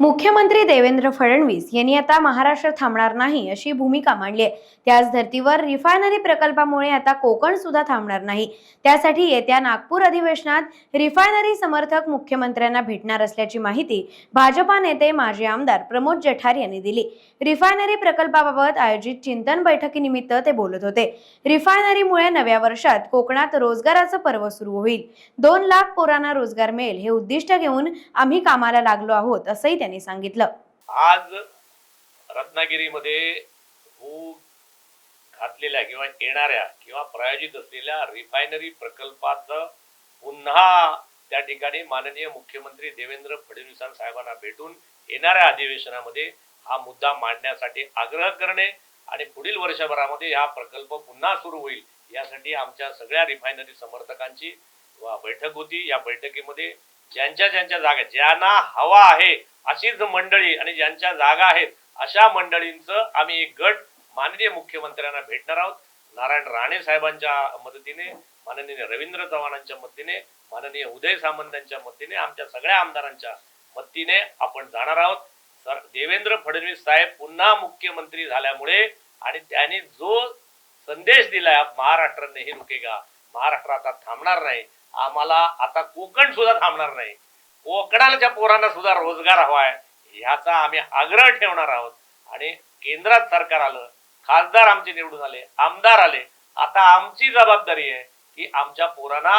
मुख्यमंत्री देवेंद्र फडणवीस यांनी आता महाराष्ट्र थांबणार नाही अशी भूमिका मांडली आहे। त्याच धर्तीवर रिफायनरी प्रकल्पामुळे आता कोकण सुद्धा थांबणार नाही। त्यासाठी येत्या नागपूर अधिवेशनात रिफायनरी समर्थक मुख्यमंत्र्यांना भेटणार असल्याची माहिती भाजपा नेते माजी आमदार प्रमोद जठार यांनी दिली। रिफायनरी प्रकल्पाबाबत आयोजित चिंतन बैठकीनिमित्त ते बोलत होते। रिफायनरीमुळे नव्या वर्षात कोकणात रोजगाराचं पर्व सुरू होईल। 2 लाख पोरांना रोजगार मिळेल हे उद्दिष्ट घेऊन आम्ही कामाला लागलो आहोत असंही त्यांनी सांगितलं। आज रत्नागिरीमध्ये घातलेल्या किंवा येणाऱ्या किंवा प्रायोजित असलेल्या रिफायनरी प्रकल्पाचं पुन्हा त्या ठिकाणी माननीय मुख्यमंत्री देवेंद्र फडणवीस साहेबांना भेटून येणाऱ्या अधिवेशनामध्ये हा मुद्दा मांडण्यासाठी आग्रह करणे आणि पुढील वर्षभरामध्ये हा प्रकल्प पुन्हा सुरू होईल यासाठी आमच्या सगळ्या रिफायनरी समर्थकांची बैठक होती। या बैठकीमध्ये ज्यांच्या जागा ज्यांना हवा आहे अशीच मंडळी आणि ज्यांच्या जागा आहेत अशा मंडळींचं आम्ही एक गट माननीय मुख्यमंत्र्यांना भेटणार आहोत। नारायण राणे साहेबांच्या मदतीने, माननीय रवींद्र चव्हाणांच्या मदतीने, माननीय उदय सामंतांच्या मदतीने, आमच्या सगळ्या आमदारांच्या मदतीने आपण जाणार आहोत। सर देवेंद्र फडणवीस साहेब पुन्हा मुख्यमंत्री झाल्यामुळे आणि त्यांनी जो संदेश दिलाय महाराष्ट्र नहीं रुकेगा, महाराष्ट्र आता थांबणार नाही, आम्हाला आता कोकण सुद्धा थांबणार नाही, कोकणाच्या पोरांना सुद्धा रोजगार हवाय ह्याचा आम्ही आग्रह ठेवणार आहोत। आणि केंद्रात सरकार आलं, खासदार आमचे निवडून आले, आमदार आले, आता आमची जबाबदारी आहे की आमच्या पोरांना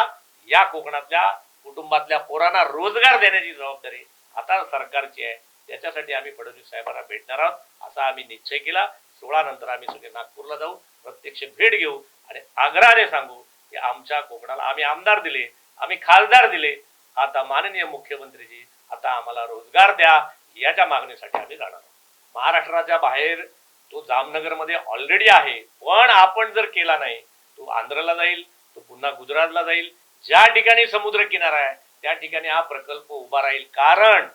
या कोकणातल्या कुटुंबातल्या पोरांना रोजगार देण्याची जबाबदारी आता सरकारची आहे। त्याच्यासाठी आम्ही फडणवीस साहेबांना भेटणार आहोत असा आम्ही निश्चय केला। 16 नंतर आम्ही सगळे नागपूरला जाऊ, प्रत्यक्ष भेट घेऊ आणि आग्रहाने सांगू की आमच्या कोकणाला आम्ही आमदार दिले, आम्ही खासदार दिले, आता माननीय मुख्यमंत्रीजी आता आम्हाला रोजगार द्या याच्या मागणीसाठी आम्ही जाणार आहोत। महाराष्ट्राच्या बाहेर तो जामनगरमध्ये ऑलरेडी आहे, पण आपण जर केला नाही तो आंध्रला जाईल, तो पुन्हा गुजरातला जाईल। ज्या ठिकाणी समुद्र किनारा आहे त्या ठिकाणी हा प्रकल्प उभा राहील, कारण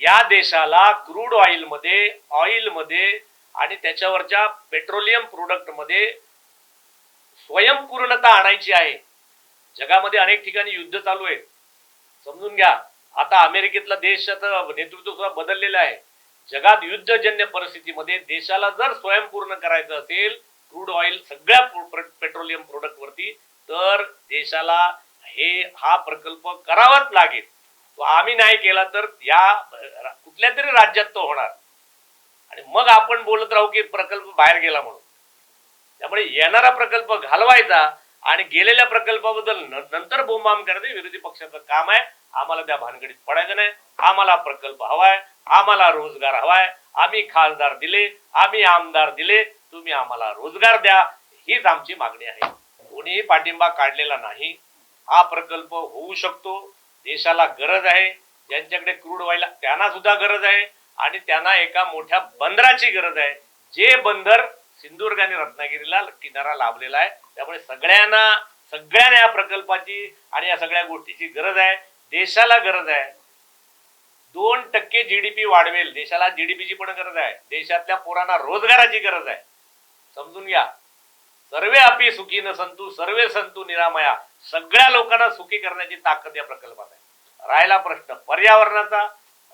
या देशाला क्रूड ऑइल मध्ये आणि त्याच्यावरच्या पेट्रोलियम प्रोडक्ट मध्ये स्वयंपूर्णता आणायची आहे। जगामध्ये अनेक ठिकाणी युद्ध चालू आहे, समजून घ्या। आता अमेरिकेतला देशाचं नेतृत्व सुद्धा बदललेलं आहे। जगात युद्धजन्य परिस्थितीमध्ये देशाला जर स्वयंपूर्ण करायचं असेल क्रूड ऑइल सगळ्या पेट्रोलियम प्रोडक्ट वरती, तर देशाला हा प्रकल्प करावाच लागेल। तो आम्ही नाही केला तर या कुठल्या तरी राज्यात तो होणार आणि मग आपण बोलत राहू की प्रकल्प बाहेर गेला म्हणून। त्यामुळे येणारा प्रकल्प घालवायचा आणि गेलेल्या प्रकल्पाबद्दल नंतर बोंबाम करणे विरोधी पक्षाचं काम आहे। आम्हाला त्या भानगडीत पडायचं नाही। आम्हाला प्रकल्प हवाय, आम्हाला रोजगार हवाय, आम्ही खासदार दिले, आम्ही आमदार दिले, तुम्ही आम्हाला रोजगार द्या, हीच आमची मागणी आहे। कोणीही पाठिंबा काढलेला नाही। हा प्रकल्प होऊ शकतो, देशाला गरज आहे, ज्यांच्याकडे क्रूड ऑइल त्यांना सुद्धा गरज आहे आणि त्यांना एका मोठ्या बंदराची गरज आहे। जे बंदर सिंधुदुर्ग आणि रत्नागिरीला किनारा लाभलेला आहे, त्यामुळे सगळ्यांना या प्रकल्पाची आणि या सगळ्या गोष्टीची गरज आहे, देशाला गरज आहे। 2% GDP वाढवेल, देशाला GDPची पण गरज आहे, देशातल्या पोरांना रोजगाराची गरज आहे, समजून घ्या। सर्वे अपि सुखीन संतु सर्वे संतु निरामया, सगळ्या लोकांना सुखी करण्याची ताकद या प्रकल्पात आहे। राहिला प्रश्न पर्यावरणाचा,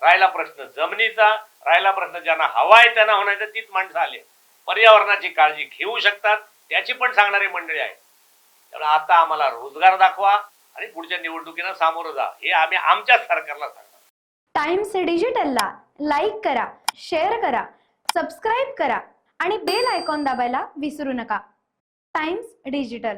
राहिला प्रश्न जमिनीचा, राहिला प्रश्न ज्यांना हवा आहे त्यांना होण्याचा, तीच माणसं आली पर्यावरणाची काळजी घेऊ शकतात त्याची पण सांगणारी मंडळी आहे। त्यामुळे आता आम्हाला रोजगार दाखवा आणि पुढच्या निवडणुकीला सामोरं जा, हे आम्ही आमच्या सरकारला सांगणार। टाइम्स डिजिटलला लाईक करा, शेअर करा, सबस्क्राईब करा आणि बेल आयकॉन दाबायला विसरू नका। Times digital.